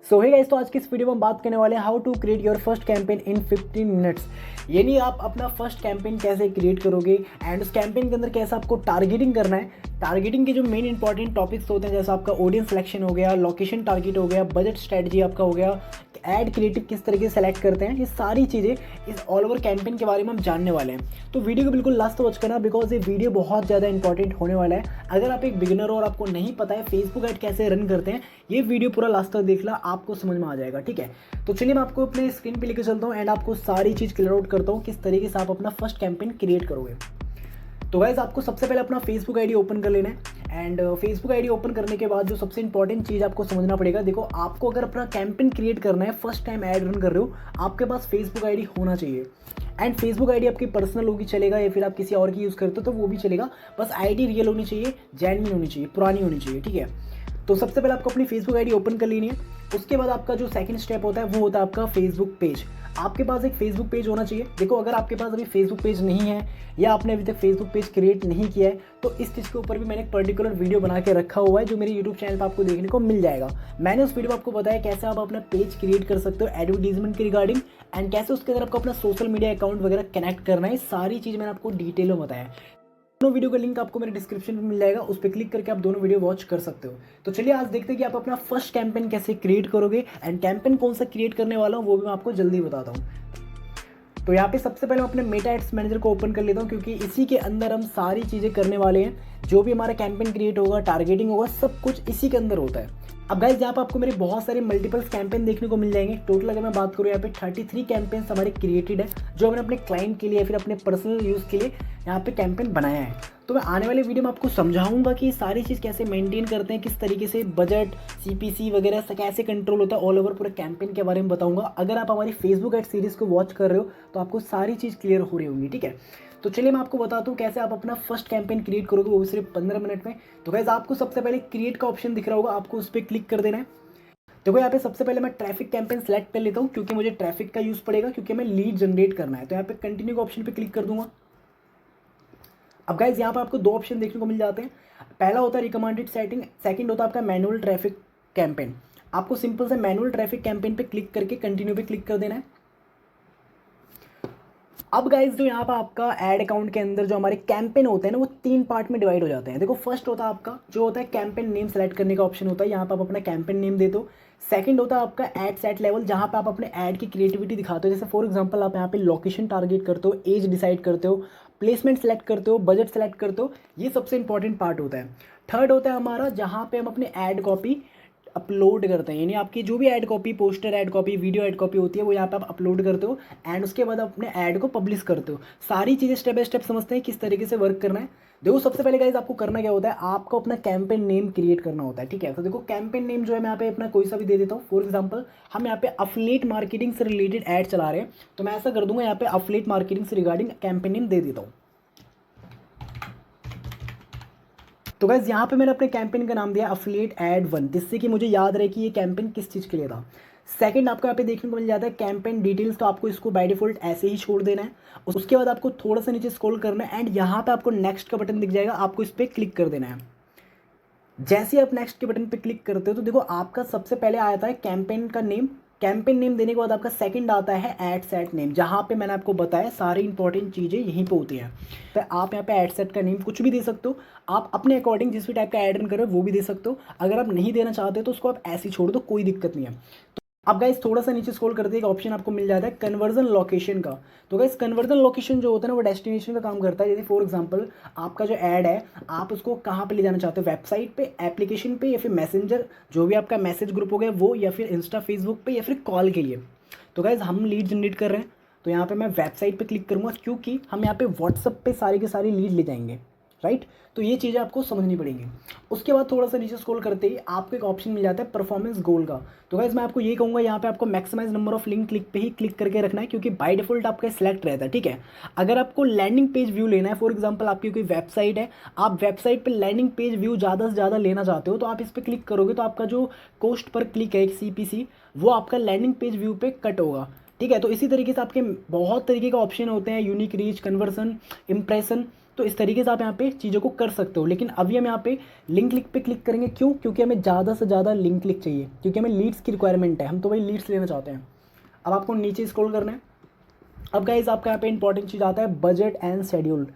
सो hey guys, तो आज की इस वीडियो में हम बात करने वाले हैं how to create your first campaign in 15 minutes. यानी आप अपना फर्स्ट कैंपेन कैसे क्रिएट करोगे एंड उस कैंपेन के अंदर कैसे आपको टारगेटिंग करना है। टारगेटिंग के जो मेन इंपॉर्टेंट टॉपिक्स होते हैं जैसे आपका ऑडियंस सिलेक्शन हो गया, लोकेशन टारगेट हो गया, बजट स्ट्रेटजी आपका हो गया, एड क्रिएटिव किस तरीके से सेलेक्ट करते हैं, ये सारी चीज़ें इस ऑल ओवर कैंपेन के बारे में हम जानने वाले हैं। तो वीडियो को बिल्कुल लास्ट तक वॉच करना बिकॉज ये वीडियो बहुत ज़्यादा इंपॉर्टेंट होने वाला है। अगर आप एक बिगिनर हो और आपको नहीं पता है फेसबुक ऐड कैसे रन करते हैं, ये वीडियो पूरा लास्ट तक देखना, आपको समझ में आ जाएगा। ठीक है, तो चलिए मैं आपको अपने स्क्रीन पे लेकर चलता हूँ एंड आपको सारी चीज़ क्लियर आउट करता हूँ किस तरीके से आप अपना फर्स्ट कैंपेन क्रिएट करोगे। तो गाइस, आपको सबसे पहले अपना फेसबुक आईडी ओपन कर लेना है एंड फेसबुक आईडी ओपन करने के बाद जो सबसे इंपॉर्टेंट चीज़ आपको समझना पड़ेगा, देखो आपको अगर अपना कैंपेन क्रिएट करना है, फर्स्ट टाइम ऐड रन कर रहे हो, आपके पास फेसबुक आईडी होना चाहिए। एंड फेसबुक आईडी आपकी पर्सनल होगी चलेगा, या फिर आप किसी और की यूज़ करते हो तो वो भी चलेगा, बस आईडी रियल होनी चाहिए, जेन्युइन होनी चाहिए, पुरानी होनी चाहिए। ठीक है, तो सबसे पहले आपको अपनी फेसबुक आईडी ओपन कर लेनी है। उसके बाद आपका जो सेकंड स्टेप होता है वो होता है आपका फेसबुक पेज। आपके पास एक फेसबुक पेज होना चाहिए। देखो, अगर आपके पास अभी फेसबुक पेज नहीं है या आपने अभी तक फेसबुक पेज क्रिएट नहीं किया है तो इस चीज़ के ऊपर भी मैंने एक पर्टिकुलर वीडियो बना के रखा हुआ है जो मेरे यूट्यूब चैनल पर आपको देखने को मिल जाएगा। मैंने उस वीडियो में आपको बताया कैसे आप अपना पेज क्रिएट कर सकते हो एडवर्टीजमेंट के रिगार्डिंग एंड कैसे उसके अंदर आपको अपना सोशल मीडिया अकाउंट वगैरह कनेक्ट करना है। सारी चीज़ मैंने आपको डिटेल में बताया। दोनों वीडियो का लिंक आपको मेरे डिस्क्रिप्शन में मिल जाएगा, उस पर क्लिक करके आप दोनों वीडियो वॉच कर सकते हो। तो चलिए आज देखते हैं कि आप अपना फर्स्ट कैंपेन कैसे क्रिएट करोगे एंड कैंपेन कौन सा क्रिएट करने वाला हूँ वो भी मैं आपको जल्दी बताता हूँ। तो यहाँ पे सबसे पहले मैं अपने मेटा एड्स मैनेजर को ओपन कर लेता हूँ क्योंकि इसी के अंदर हम सारी चीज़ें करने वाले हैं। जो भी हमारा कैंपेन क्रिएट होगा, टारगेटिंग होगा, सब कुछ इसी के अंदर होता है। अब गाइस, यहाँ पे आपको मेरे बहुत सारे मल्टीपल्स कैंपेन देखने को मिल जाएंगे। टोटल अगर मैं बात करूँ यहाँ पे 33 कैंपेन्स हमारे क्रिएटेड है जो हमने अपने क्लाइंट के लिए या फिर अपने पर्सनल यूज़ के लिए यहाँ पे कैंपेन बनाया है। तो मैं आने वाले वीडियो में आपको समझाऊंगा कि सारी चीज़ कैसे मेंटेन करते हैं, किस तरीके से बजट, सीपीसी वगैरह से कैसे कंट्रोल होता है, ऑल ओवर पूरे कैंपेन के बारे में बताऊंगा। अगर आप हमारी फेसबुक एड सीरीज़ को वॉच कर रहे हो तो आपको सारी चीज़ क्लियर हो रही होंगी। ठीक है, तो चलिए मैं आपको बताता हूँ कैसे आप अपना फर्स्ट कैंपेन क्रिएट करोगे, वो भी सिर्फ 15 मिनट में। तो गाइस, आपको सबसे पहले क्रिएट का ऑप्शन दिख रहा होगा, आपको उस पर क्लिक कर देना है। देखो यहाँ पे सबसे पहले मैं ट्रैफिक कैंपेन सेलेक्ट कर लेता हूँ क्योंकि मुझे ट्रैफिक का यूज़ पड़ेगा, क्योंकि हमें लीड जनरेट करना है। तो यहाँ पे कंटिन्यू के ऑप्शन पे क्लिक कर दूंगा। अब गाइज, यहाँ पर आपको दो ऑप्शन देखने को मिल जाते हैं। पहला होता है रिकमेंडेड सेटिंग, सेकंड होता है आपका मैनुअल ट्रैफिक कैंपेन। आपको सिंपल से मैनुअल ट्रैफिक कैंपेन पे क्लिक करके कंटिन्यू पे क्लिक कर देना है। अब गाइज, जो यहाँ पर आपका एड अकाउंट के अंदर जो हमारे कैंपेन होते हैं ना, वो 3 पार्ट में डिवाइड हो जाते हैं। देखो, फर्स्ट होता है आपका जो होता है कैंपेन नेम सेलेक्ट करने का ऑप्शन होता है, यहाँ पर आप अपना कैंपेन नेम दे दो। सेकंड होता है आपका एड सेट लेवल, जहाँ पे आप अपने ऐड की क्रिएटिविटी दिखाते हो। जैसे फॉर एग्जांपल आप यहाँ पे लोकेशन टारगेट करते हो, एज डिसाइड करते हो, प्लेसमेंट सेलेक्ट करते हो, बजट सेलेक्ट करते हो। ये सबसे इंपॉर्टेंट पार्ट होता है। थर्ड होता है हमारा जहाँ पे हम अपने ऐड कॉपी अपलोड करते हैं, यानी आपकी जो भी add copy, poster add copy, video add copy होती है वो यहाँ पे आप अपलोड करते हो एंड उसके बाद अपने ऐड को पब्लिश करते हो। सारी चीज़ें स्टेप बाय स्टेप समझते हैं किस तरीके से वर्क करना है। देखो, सबसे पहले गाइस आपको करना क्या होता है, आपको अपना कैंपेन नेम क्रिएट करना होता है। ठीक है, तो देखो कैंपेन नेम जो है मैं यहाँ पे अपना कोई सा भी दे देता हूँ। फॉर एग्जांपल हम यहाँ पे अफिलिएट मार्केटिंग से रिलेटेड ऐड चला रहे हैं, तो मैं ऐसा कर दूंगा, यहाँ पे अफिलिएट मार्केटिंग से रिगार्डिंग कैंपेन नेम दे देता हूँ। तो गाइस, यहाँ पे मैंने अपने कैंपेन का नाम दिया अफिलिएट एड 1, जिससे कि मुझे याद रहे कि ये कैंपेन किस चीज़ के लिए था। सेकंड आपको यहाँ पे देखने को मिल जाता है कैंपेन डिटेल्स, तो आपको इसको बाय डिफॉल्ट ऐसे ही छोड़ देना है। उसके बाद आपको थोड़ा सा नीचे स्क्रॉल करना है एंड यहाँ पे आपको नेक्स्ट का बटन दिख जाएगा, आपको इस पर क्लिक कर देना है। जैसे ही आप नेक्स्ट के बटन पे क्लिक करते हो तो देखो आपका सबसे पहले आता है कैंपेन का नेम। कैंपेन नेम देने के बाद आपका सेकंड आता है एड सेट नेम, जहाँ पे मैंने आपको बताया सारी इंपॉर्टेंट चीज़ें यहीं पे होती हैं। तो आप यहाँ पे एड सेट का नेम कुछ भी दे सकते हो, आप अपने अकॉर्डिंग जिस भी टाइप का एड रन कर रहे हो वो भी दे सकते हो। अगर आप नहीं देना चाहते तो उसको आप ऐसे ही छोड़ दो, कोई दिक्कत नहीं है। अब गाइस, थोड़ा सा नीचे स्क्रॉल करते एक ऑप्शन आपको मिल जाता है कन्वर्जन लोकेशन का। तो गाइस, कन्वर्जन लोकेशन जो होता है ना वो डेस्टिनेशन का काम करता है। जैसे फॉर एग्जांपल आपका जो ऐड है, आप उसको कहाँ पे ले जाना चाहते हो, वेबसाइट पे, एप्लीकेशन पे, या फिर मैसेंजर जो भी आपका मैसेज ग्रुप हो गया वो, या फिर इंस्टा, फेसबुक पे, या फिर कॉल के लिए। तो गाइस, हम लीड जनरेट कर रहे हैं तो यहाँ पे मैं वेबसाइट पे क्लिक करूँगा क्योंकि हम यहाँ पे व्हाट्सअप पे सारी की सारी लीड ले जाएंगे। राइट, तो ये चीज़ें आपको समझनी पड़ेंगी। उसके बाद थोड़ा सा नीचे स्क्रॉल करते ही आपको एक ऑप्शन मिल जाता है परफॉर्मेंस गोल का। तो गाइस, मैं आपको ये कहूँगा यहाँ पे आपको maximise number of link click पे ही क्लिक करके रखना है क्योंकि बाय डिफॉल्ट आपका सिलेक्ट रहता है। ठीक है, अगर आपको लैंडिंग पेज व्यू लेना है, फॉर एग्जांपल आपकी कोई वेबसाइट है, आप वेबसाइट पे लैंडिंग पेज व्यू ज़्यादा से ज़्यादा लेना चाहते हो तो आप इस पर क्लिक करोगे तो आपका जो कॉस्ट पर क्लिक है CPC वो आपका लैंडिंग पेज व्यू पे कट होगा। ठीक है, तो इसी तरीके से आपके बहुत तरीके का ऑप्शन होते हैं, यूनिक रीच, कन्वर्सन, इंप्रेशन। तो इस तरीके से आप यहाँ पे चीज़ों को कर सकते हो। लेकिन अभी हम यहाँ पे लिंक क्लिक पे क्लिक करेंगे, क्यों? क्योंकि हमें ज़्यादा से ज़्यादा लिंक क्लिक चाहिए, क्योंकि हमें लीड्स की रिक्वायरमेंट है, हम तो भाई लीड्स लेना चाहते हैं। अब आपको नीचे स्क्रॉल करना है। अब गाइज़ आपका यहाँ पे इंपॉर्टेंट चीज़ आता है बजट एंड शेड्यूल।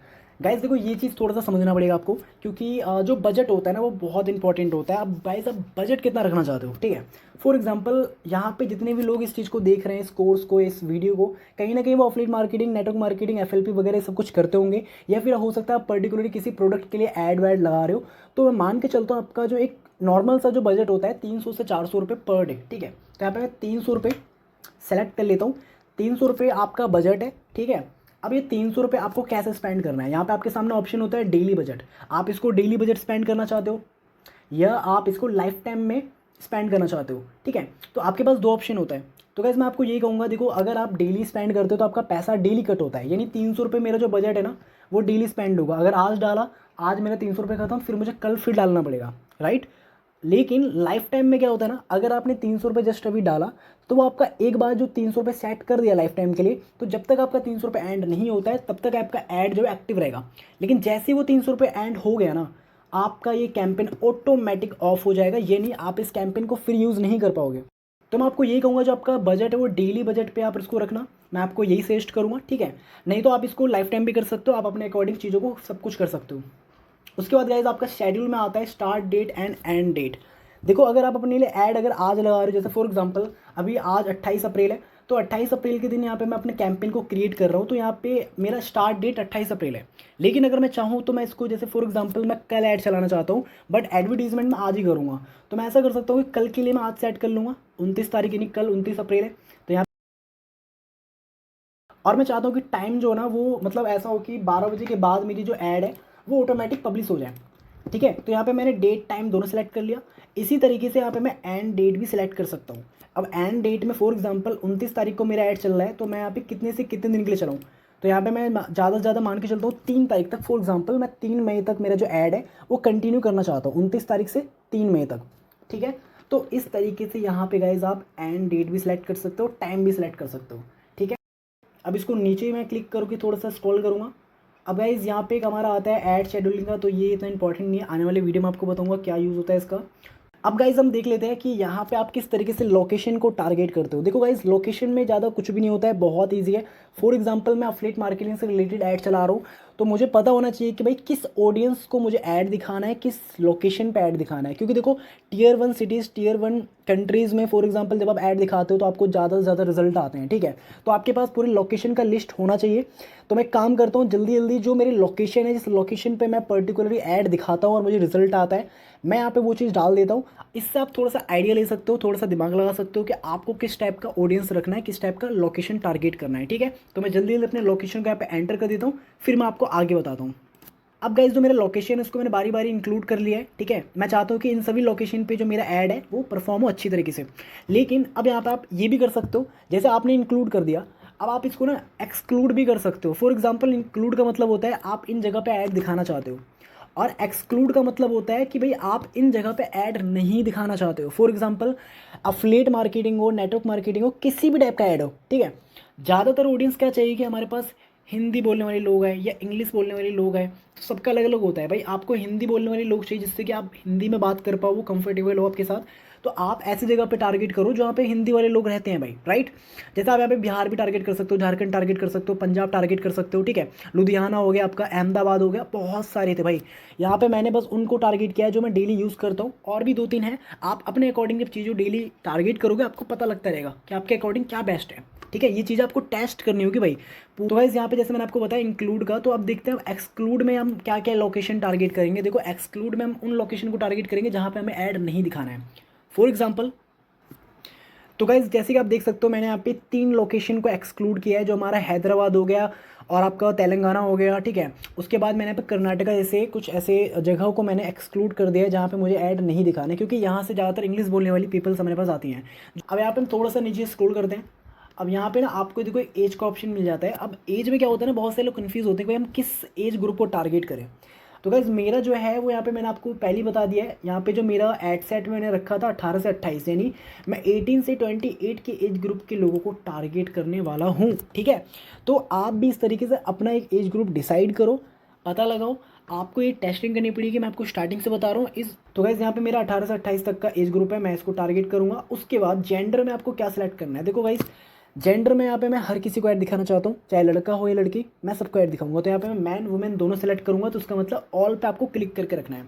गाइज़ देखो ये चीज़ थोड़ा सा समझना पड़ेगा आपको, क्योंकि जो बजट होता है ना वो बहुत इंपॉर्टेंट होता है। अब गाइज़ आप बजट कितना रखना चाहते हो, ठीक है? फॉर एग्जांपल यहाँ पे जितने भी लोग इस चीज़ को देख रहे हैं, इस कोर्स को, इस वीडियो को, कहीं ना कहीं वो offline marketing, network marketing, FLP वगैरह सब कुछ करते होंगे, या फिर हो सकता है आप पर्टिकुलरली किसी प्रोडक्ट के लिए ऐड वैड लगा रहे हो। तो मैं मान के चलता हूँ आपका जो एक नॉर्मल सा जो बजट होता है 300 से 400 रुपये पर डे, ठीक है? तो यहाँ पे मैं 300 रुपये सेलेक्ट कर लेता हूँ। 300 रुपये आपका बजट है, ठीक है? अब ये 300 रुपये आपको कैसे स्पेंड करना है, यहाँ पे आपके सामने ऑप्शन होता है डेली बजट। आप इसको डेली बजट स्पेंड करना चाहते हो या आप इसको लाइफ टाइम में स्पेंड करना चाहते हो, ठीक है? तो आपके पास दो ऑप्शन होता है। तो गाइस मैं आपको यही कहूँगा, देखो अगर आप डेली स्पेंड करते हो तो आपका पैसा डेली कट होता है, यानी 300 रुपये मेरा जो बजट है ना वो डेली स्पेंड होगा। अगर आज डाला, आज मेरा 300 रुपये खत्म, फिर मुझे कल फिर डालना पड़ेगा, राइट? लेकिन लाइफ टाइम में क्या होता है ना, अगर आपने 300 रुपये जस्ट अभी डाला तो वो आपका एक बार जो 300 रुपये सेट कर दिया लाइफ टाइम के लिए, तो जब तक आपका 300 रुपये एंड नहीं होता है तब तक आपका ऐड जो है एक्टिव रहेगा। लेकिन जैसे ही वो 300 रुपये एंड हो गया ना, आपका ये कैंपेन ऑटोमेटिक ऑफ हो जाएगा, यानी आप इस कैंपेन को फिर यूज़ नहीं कर पाओगे। तो मैं आपको यही कहूँगा, जो आपका बजट है वो डेली बजट पे आप इसको रखना, मैं आपको यही सजेस्ट करूँगा, ठीक है? नहीं तो आप इसको लाइफ टाइम भी कर सकते हो, आप अपने अकॉर्डिंग चीज़ों को सब कुछ कर सकते हो। उसके बाद गाइज आपका शेड्यूल में आता है start date and end date. देखो अगर आप अपने लिए ऐड अगर आज लगा रहे हो, जैसे फॉर एग्जांपल अभी आज 28 अप्रैल है, तो 28 अप्रैल के दिन यहाँ पे मैं अपने कैंपेन को क्रिएट कर रहा हूँ, तो यहाँ पे मेरा स्टार्ट डेट 28 अप्रैल है। लेकिन अगर मैं चाहूँ तो मैं इसको, जैसे फॉर एग्जांपल मैं कल ऐड चलाना चाहता हूँ बट एडवर्टीजमेंट मैं आज ही करूँगा, तो मैं ऐसा कर सकता हूँ कि कल के लिए मैं आज सेट कर लूँगा, 29 तारीख यानी कल 29 अप्रैल है, तो यहाँ और मैं चाहता हूँ कि टाइम जो है ना वो मतलब ऐसा हो कि 12 बजे के बाद मेरी जो ऐड है वो ऑटोमेटिक पब्लिश हो जाए, ठीक है? तो यहाँ पे मैंने डेट टाइम दोनों सेलेक्ट कर लिया। इसी तरीके से यहाँ पे मैं एंड डेट भी सिलेक्ट कर सकता हूँ। अब एंड डेट में फॉर एग्जांपल 29 तारीख को मेरा ऐड चल रहा है, तो मैं यहाँ पे कितने से कितने दिन के लिए चलाऊँ, तो यहाँ पे मैं ज़्यादा से ज़्यादा मान के चलता हूँ 3 तारीख तक। फॉर एग्जाम्पल मैं 3 मई तक मेरा जो ऐड है वो कंटिन्यू करना चाहता हूँ, 29 तारीख से 3 मई तक, ठीक है? तो इस तरीके से यहाँ पे गाइज आप एंड डेट भी सिलेक्ट कर सकते हो, टाइम भी सिलेक्ट कर सकते हो, ठीक है? अब इसको नीचे मैं क्लिक करके थोड़ा सा स्क्रॉल करूँगा। अब गाइज़ यहाँ पे एक हमारा आता है ऐड शेड्यूलिंग का, तो ये इतना इंपॉर्टेंट नहीं है, आने वाले वीडियो में आपको बताऊँगा क्या यूज़ होता है इसका। अब गाइज़ हम देख लेते हैं कि यहाँ पे आप किस तरीके से लोकेशन को टारगेट करते हो। देखो गाइज़ लोकेशन में ज़्यादा कुछ भी नहीं होता है, बहुत ईजी है। फॉर एग्जांपल मैं अफिलिएट मार्केटिंग से रिलेटेड ऐड चला रहा हूँ, तो मुझे पता होना चाहिए कि भाई किस ऑडियंस को मुझे ऐड दिखाना है, किस लोकेशन पे ऐड दिखाना है। क्योंकि देखो टियर 1 सिटीज़, टियर 1 कंट्रीज़ में फॉर एग्जांपल जब आप ऐड दिखाते हो तो आपको ज़्यादा से ज़्यादा रिजल्ट आते हैं, ठीक है? तो आपके पास पूरी लोकेशन का लिस्ट होना चाहिए। तो मैं काम करता हूँ जल्दी जल्दी, जो मेरी लोकेशन है, जिस लोकेशन पे मैं पर्टिकुलरली ऐड दिखाता हूँ और मुझे रिजल्ट आता है, मैं यहाँ पे वो चीज़ डाल देता हूँ। इससे आप थोड़ा सा आइडिया ले सकते हो, थोड़ा सा दिमाग लगा सकते हो कि आपको किस टाइप का ऑडियंस रखना है, किस टाइप का लोकेशन टारगेट करना है, ठीक है? तो मैं जल्दी जल्दी अपने लोकेशन को यहाँ पे एंटर कर देता हूँ, फिर मैं आपको आगे बताता हूँ। अब गाइज जो मेरा लोकेशन है उसको मैंने बारी बारी इंक्लूड कर लिया है, ठीक है? मैं चाहता हूँ कि इन सभी लोकेशन पे जो मेरा ऐड है वो परफॉर्म हो अच्छी तरीके से। लेकिन अब यहाँ पे आप ये भी कर सकते हो, जैसे आपने इंक्लूड कर दिया, अब आप इसको ना एक्सक्लूड भी कर सकते हो। फॉर एग्जाम्पल इंक्लूड का मतलब होता है आप इन जगह पे ऐड दिखाना चाहते हो, और एक्सक्लूड का मतलब होता है कि भाई आप इन जगह पे ऐड नहीं दिखाना चाहते हो। फॉर एग्जांपल अफिलिएट मार्केटिंग हो, नेटवर्क मार्केटिंग हो, किसी भी टाइप का ऐड हो, ठीक है? ज़्यादातर ऑडियंस क्या चाहिए कि हमारे पास हिंदी बोलने वाले लोग हैं या इंग्लिश बोलने वाले लोग हैं, तो सबका अलग अलग होता है। भाई आपको हिंदी बोलने वाले लोग चाहिए जिससे कि आप हिंदी में बात कर पाओ, वो कंफर्टेबल हो आपके साथ, तो आप ऐसी जगह पे टारगेट करो जहाँ पे हिंदी वाले लोग रहते हैं भाई, राइट? जैसे आप यहाँ पे बिहार भी टारगेट कर सकते हो, झारखंड टारगेट कर सकते हो, पंजाब टारगेट कर सकते हो, ठीक है? लुधियाना हो गया आपका, अहमदाबाद हो गया, बहुत सारे थे भाई। यहाँ पे मैंने बस उनको टारगेट किया है जो मैं डेली यूज़ करता हूँ, और भी 2-3 हैं। आप अपने अकॉर्डिंग जब चीज़ों डेली टारगेट करोगे आपको पता लगता रहेगा कि आपके अकॉर्डिंग क्या बेस्ट है, ठीक है? ये चीज़ आपको टेस्ट करनी होगी भाई। तो गाइस यहाँ पे जैसे मैंने आपको बताया इंक्लूड का, तो अब देखते हैं एक्सक्लूड में हम क्या क्या लोकेशन टारगेट करेंगे। देखो एक्सक्लूड में हम उन लोकेशन को टारगेट करेंगे जहाँ पे हमें ऐड नहीं दिखाना है। फॉर एग्जांपल तो गाइज जैसे कि आप देख सकते हो मैंने यहाँ पे 3 लोकेशन को एक्सक्लूड किया है, जो हमारा हैदराबाद हो गया और आपका तेलंगाना हो गया, ठीक है? उसके बाद मैंने यहाँ पे कर्नाटका जैसे कुछ ऐसे जगहों को मैंने एक्सक्लूड कर दिया है जहाँ पे मुझे ऐड नहीं दिखाना है, क्योंकि यहाँ से ज़्यादातर इंग्लिश बोलने वाली पीपल्स हमारे पास आती हैं। अब यहाँ पे हम थोड़ा सा नीचे स्क्रॉल करते हैं। अब यहाँ पे ना आपको देखो एज का ऑप्शन मिल जाता है। अब एज में क्या होता है ना, बहुत से लोग कंफ्यूज होते हैं कि भाई हम किस एज ग्रुप को टारगेट करें। तो गाइज मेरा जो है वो यहाँ पे मैंने आपको पहले ही बता दिया है। यहाँ पे जो मेरा एड सेट मैंने रखा था 18 से 28, यानी मैं 18 से 28 के एज ग्रुप के लोगों को टारगेट करने वाला हूँ, ठीक है? तो आप भी इस तरीके से अपना एक एज ग्रुप डिसाइड करो। पता लगाओ। आपको ये टेस्टिंग करनी पड़ेगी, मैं आपको स्टार्टिंग से बता रहा हूँ। इस तो गाइस यहाँ पे मेरा 18 से 28 तक का एज ग्रुप है, मैं इसको टारगेट करूँगा। उसके बाद जेंडर में आपको क्या सिलेक्ट करना है, देखो गाइस जेंडर में यहाँ पे मैं हर किसी को ऐड दिखाना चाहता हूँ, चाहे लड़का हो या लड़की, मैं सबको ऐड दिखाऊंगा। तो यहाँ पे मैं मैन वुमेन दोनों सेलेक्ट करूँगा, तो उसका मतलब ऑल पे आपको क्लिक करके रखना है।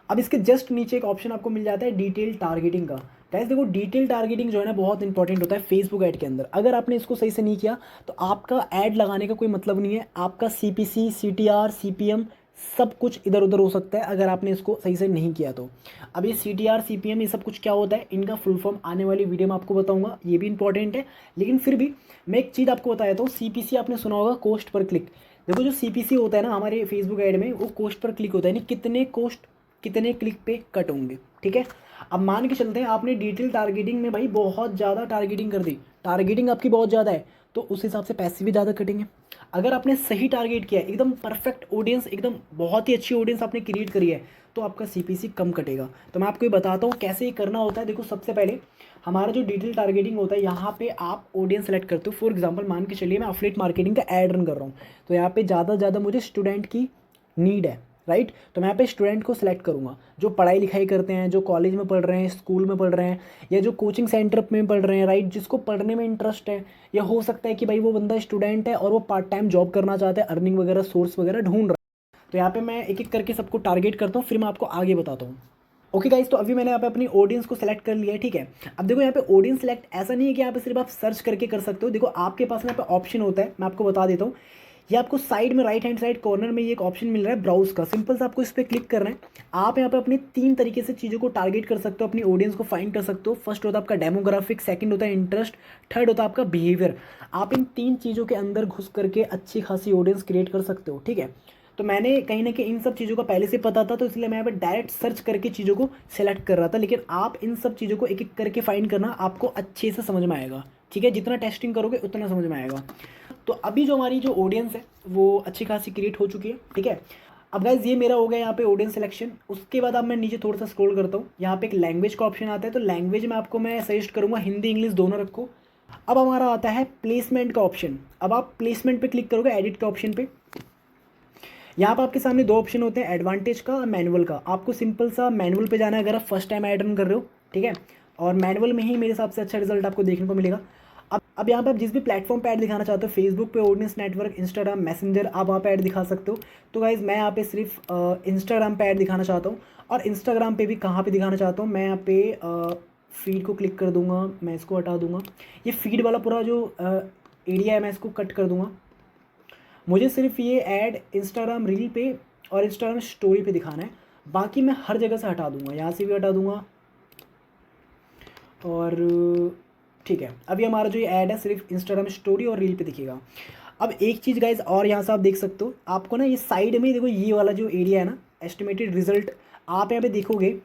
अब इसके जस्ट नीचे एक ऑप्शन आपको मिल जाता है डिटेल टारगेटिंग का। गाइस देखो डिटेल टारगेटिंग जो है ना बहुत इंपॉर्टेंट होता है फेसबुक ऐड के अंदर। अगर आपने इसको सही से नहीं किया तो आपका ऐड लगाने का कोई मतलब नहीं है, आपका CPC CTR CPM सब कुछ इधर उधर हो सकता है अगर आपने इसको सही से नहीं किया तो। अब ये CTR CPM ये सब कुछ क्या होता है, इनका फुल फॉर्म आने वाली वीडियो में आपको बताऊंगा, ये भी इंपॉर्टेंट है। लेकिन फिर भी मैं एक चीज़ आपको बता देता हूँ, CPC आपने सुना होगा, कोस्ट पर क्लिक। देखो जो CPC होता है ना हमारे फेसबुक ऐड में, वो कोस्ट पर क्लिक होता है, यानी कितने कोस्ट कितने क्लिक पे कट होंगे, ठीक है। अब मान के चलते हैं आपने डिटेल टारगेटिंग में भाई बहुत ज़्यादा टारगेटिंग कर दी, टारगेटिंग आपकी बहुत ज़्यादा है, तो उस हिसाब से पैसे भी ज़्यादा कटेंगे। अगर आपने सही टारगेट किया है, एकदम परफेक्ट ऑडियंस, एकदम बहुत ही अच्छी ऑडियंस आपने क्रिएट करी है, तो आपका CPC कम कटेगा। तो मैं आपको ये बताता हूँ कैसे ये करना होता है। देखो सबसे पहले हमारा जो डिटेल टारगेटिंग होता है, यहाँ पे आप ऑडियंस सेलेक्ट करते हो। फॉर एग्जांपल मान के चलिए मैं एफिलिएट मार्केटिंग का ऐड रन कर रहा हूँ, तो यहाँ पे ज़्यादा से ज़्यादा मुझे स्टूडेंट की नीड है, राइट। तो मैं यहाँ पे स्टूडेंट को सिलेक्ट करूँगा जो पढ़ाई लिखाई करते हैं, जो कॉलेज में पढ़ रहे हैं, स्कूल में पढ़ रहे हैं, या जो कोचिंग सेंटर में पढ़ रहे हैं, राइट, जिसको पढ़ने में इंटरेस्ट है। या हो सकता है कि भाई वो बंदा स्टूडेंट है और वो पार्ट टाइम जॉब करना चाहता है, अर्निंग वगैरह सोर्स वगैरह ढूंढ रहा है। तो यहाँ पे मैं एक एक करके सबको टारगेट करता हूँ, फिर मैं आपको आगे बताता हूँ। ओके गाइस, तो अभी मैंने यहाँ पे अपनी ऑडियंस को सेलेक्ट कर लिया है, ठीक है। अब देखो यहाँ पे ऑडियंस सेलेक्ट ऐसा नहीं है कि यहाँ पे सिर्फ आप सर्च करके कर सकते हो। देखो आपके पास यहाँ पे ऑप्शन होता है, मैं आपको बता देता हूँ। ये आपको साइड में राइट हैंड साइड कॉर्नर में ये एक ऑप्शन मिल रहा है ब्राउज का, सिंपल से आपको इस पर क्लिक करना है। आप यहाँ पे अपने 3 तरीके से चीज़ों को टारगेट कर सकते हो, अपनी ऑडियंस को फाइंड कर सकते हो। फर्स्ट होता है आपका डेमोग्राफिक, सेकंड होता है इंटरेस्ट, थर्ड होता है आपका बिहेवियर। आप इन 3 चीज़ों के अंदर घुस करके अच्छी खासी ऑडियंस क्रिएट कर सकते हो, ठीक है। तो मैंने कहीं ना कहीं इन सब चीज़ों का पहले से पता था, तो इसलिए मैं यहाँ पे डायरेक्ट सर्च करके चीज़ों को सेलेक्ट कर रहा था। लेकिन आप इन सब चीज़ों को एक एक करके फाइंड करना, आपको अच्छे से समझ में आएगा, ठीक है। जितना टेस्टिंग करोगे उतना समझ में आएगा। तो अभी जो हमारी जो ऑडियंस है वो अच्छी खासी क्रिएट हो चुकी है, ठीक है। अब गाइज ये मेरा हो गया यहाँ पे ऑडियंस सिलेक्शन। उसके बाद अब मैं नीचे थोड़ा सा स्क्रॉल करता हूँ, यहाँ पे एक लैंग्वेज का ऑप्शन आता है। तो लैंग्वेज में आपको मैं सजेस्ट करूँगा हिंदी इंग्लिश दोनों रखो। अब हमारा आता है प्लेसमेंट का ऑप्शन। अब आप प्लेसमेंट पे क्लिक करोगे, एडिट के ऑप्शन पे। यहाँ पर आपके सामने 2 ऑप्शन होते हैं, एडवांटेज का और मैनुअल का। आपको सिंपल सा मैनुअल पे जाना है अगर आप फर्स्ट टाइम ऐड रन कर रहे हो, ठीक है। और मैनुअल में ही मेरे हिसाब से अच्छा रिजल्ट आपको देखने को मिलेगा। अब यहाँ पे आप जिस भी प्लेटफॉर्म पे ऐड दिखाना चाहते हो, फेसबुक पे ऑडियंस नेटवर्क, इंस्टाग्राम, मैसेंजर, आप वहाँ पे ऐड दिखा सकते हो। तो गाइज़ मैं यहाँ पे सिर्फ इंस्टाग्राम पे ऐड दिखाना चाहता हूँ। और इंस्टाग्राम पे भी कहाँ पे दिखाना चाहता हूँ, मैं यहाँ पे फीड को क्लिक कर दूँगा, मैं इसको हटा दूँगा। ये फीड वाला पूरा जो एरिया है मैं इसको कट कर दूँगा। मुझे सिर्फ ये ऐड इंस्टाग्राम रील पे और इंस्टाग्राम स्टोरी पे दिखाना है, बाकी मैं हर जगह से हटा दूंगा, यहाँ से भी हटा दूंगा। और ठीक है, अभी हमारा जो ये ऐड है सिर्फ इंस्टाग्राम स्टोरी और रील पे दिखेगा। अब एक चीज़ गाइज और यहाँ से आप देख सकते हो, आपको ना ये साइड में देखो ये वाला जो एरिया है ना, एस्टिमेटेड रिजल्ट, आप यहाँ पे देखोगे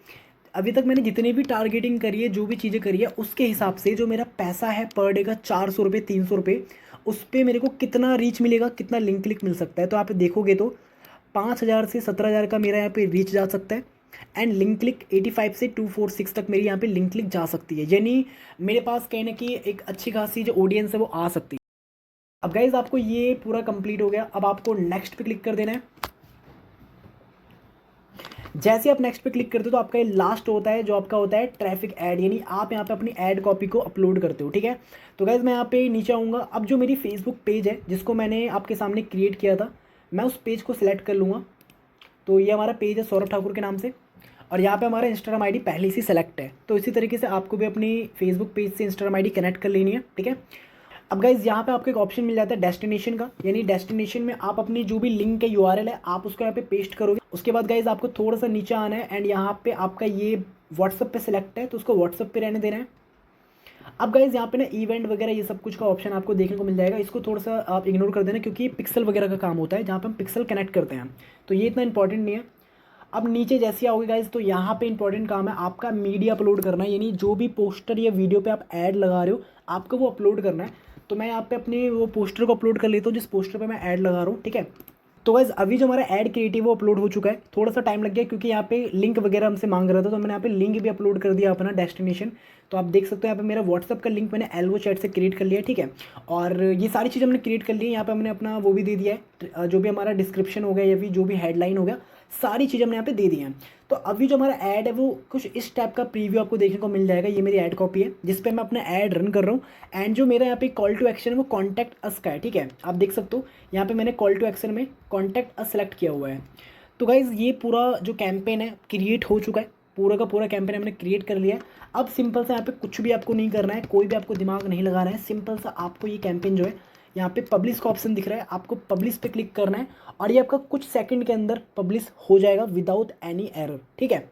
अभी तक मैंने जितनी भी टारगेटिंग करी है, जो भी चीज़ें करी है, उसके हिसाब से जो मेरा पैसा है पर डे का 400 रुपये 300 रुपये, उस पर मेरे को कितना रीच मिलेगा, कितना लिंक क्लिक मिल सकता है। तो आप देखोगे तो 5000 से 17000 का मेरा यहाँ पे रीच जा सकता है। एंड लिंक क्लिक 85 से 246 तक मेरी यहाँ पे लिंक क्लिक जा सकती है, यानी मेरे पास कहीं ना कहीं एक अच्छी खासी जो ऑडियंस है वो आ सकती है। अब गाइज आपको ये पूरा कंप्लीट हो गया, अब आपको नेक्स्ट पे क्लिक कर देना है। जैसे आप नेक्स्ट पे क्लिक करते हो तो आपका ये लास्ट होता है, जो आपका होता है ट्रैफिक ऐड, यानी आप यहाँ पे अपनी ऐड कॉपी को अपलोड करते हो, ठीक है। तो गाइज मैं यहाँ पे नीचे आऊँगा। अब जो मेरी फेसबुक पेज है जिसको मैंने आपके सामने क्रिएट किया था, मैं उस पेज को सिलेक्ट कर लूँगा। तो ये हमारा पेज है सौरभ ठाकुर के नाम से, और यहाँ पे हमारा इंस्टाग्राम आईडी पहले से सेलेक्ट है। तो इसी तरीके से आपको भी अपनी फेसबुक पेज से इंस्टाग्राम आईडी कनेक्ट कर लेनी है, ठीक है। अब गाइज यहाँ पे आपको एक ऑप्शन मिल जाता है डेस्टिनेशन का, यानी डेस्टिनेशन में आप अपनी जो भी लिंक है URL है आप उसको यहाँ पे पेस्ट करोगे। उसके बाद गाइज आपको थोड़ा सा नीचे आना है एंड यहाँ पे आपका ये व्हाट्सअप पे सिलेक्ट है, तो उसको व्हाट्सअप पे रहने देना है। अब गाइज यहाँ पे ना इवेंट वगैरह ये सब कुछ का ऑप्शन आपको देखने को मिल जाएगा, इसको थोड़ा सा आप इग्नोर कर देना, क्योंकि पिक्सल वगैरह का काम होता है जहाँ पे हम पिक्सल कनेक्ट करते हैं, तो ये इतना इंपॉर्टेंट नहीं है। अब नीचे जैसे आओगे गाइज तो यहाँ पे इंपॉर्टेंट काम है आपका मीडिया अपलोड करना है, यानी जो भी पोस्टर या वीडियो पे आप ऐड लगा रहे हो आपको वो अपलोड करना है। तो मैं यहाँ पे अपने वो पोस्टर को अपलोड कर लेता हूँ जिस पोस्टर पे मैं ऐड लगा रहा हूँ, ठीक है। तो गाइस अभी जो हमारा ऐड क्रिएटिव वो अपलोड हो चुका है, थोड़ा सा टाइम लग गया क्योंकि यहाँ पे लिंक वगैरह हमसे मांग रहा था, तो मैंने यहाँ पे लिंक भी अपलोड कर दिया अपना डेस्टिनेशन। तो आप देख सकते हो यहाँ पे मेरा व्हाट्सअप का लिंक मैंने एल्वो चैट से क्रिएट कर लिया है, ठीक है। और ये सारी चीज़ हमने क्रिएट कर ली है। यहाँ पे हमने अपना वो भी दे दिया है, जो भी हमारा डिस्क्रिप्शन हो गया या फिर जो भी हेडलाइन हो गया, सारी चीज़ हमने यहाँ पे दे दी हैं। तो अभी जो हमारा ऐड है वो कुछ इस टाइप का प्रीव्यू आपको देखने को मिल जाएगा। ये मेरी ऐड कॉपी है जिस पे मैं अपना ऐड रन कर रहा हूँ। एंड जो मेरा यहाँ पे कॉल टू एक्शन है वो कॉन्टैक्ट अस का है, ठीक है। आप देख सकते हो यहाँ पे मैंने कॉल टू एक्शन में कॉन्टैक्ट अस सेलेक्ट किया हुआ है। तो गाइज़ ये पूरा जो कैंपेन है क्रिएट हो चुका है, पूरा का पूरा कैंपेन हमने क्रिएट कर लिया है। अब सिंपल सा यहाँ पे कुछ भी आपको नहीं करना है, कोई भी आपको दिमाग नहीं लगाना है। सिंपल सा आपको ये कैंपेन जो है यहाँ पे पब्लिश का ऑप्शन दिख रहा है, आपको पब्लिश पे क्लिक करना है और ये आपका कुछ सेकंड के अंदर पब्लिश हो जाएगा विदाउट एनी एरर, ठीक है।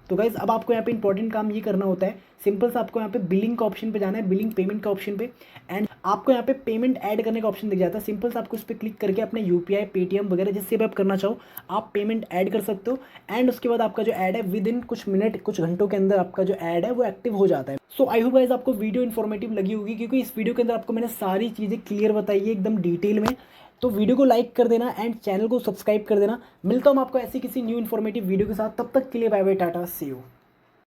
तो गाइज़ अब आपको यहाँ पे इंपॉर्टेंट काम ये करना होता है, सिंपल सा आपको यहाँ पे बिलिंग का ऑप्शन पे जाना है, बिलिंग पेमेंट का ऑप्शन पे। एंड आपको यहाँ पे पेमेंट ऐड करने का ऑप्शन दिख जाता है। सिंपल सा आपको उस पर क्लिक करके अपने यूपीआई, पेटीएम वगैरह जिससे भी आप करना चाहो आप पेमेंट ऐड कर सकते हो। एंड उसके बाद आपका जो ऐड है विद इन कुछ मिनट, कुछ घंटों के अंदर आपका जो ऐड है वो एक्टिव हो जाता है। सो आई होप गाइस आपको वीडियो इन्फॉर्मेटिव लगी होगी, क्योंकि इस वीडियो के अंदर आपको मैंने सारी चीज़ें क्लियर बताई है एकदम डिटेल में। तो वीडियो को लाइक कर देना एंड चैनल को सब्सक्राइब कर देना। मिलता हूँ मैं आपको ऐसी किसी न्यू इन्फॉर्मेटिव वीडियो के साथ, तब तक के लिए bye bye, tata, see you.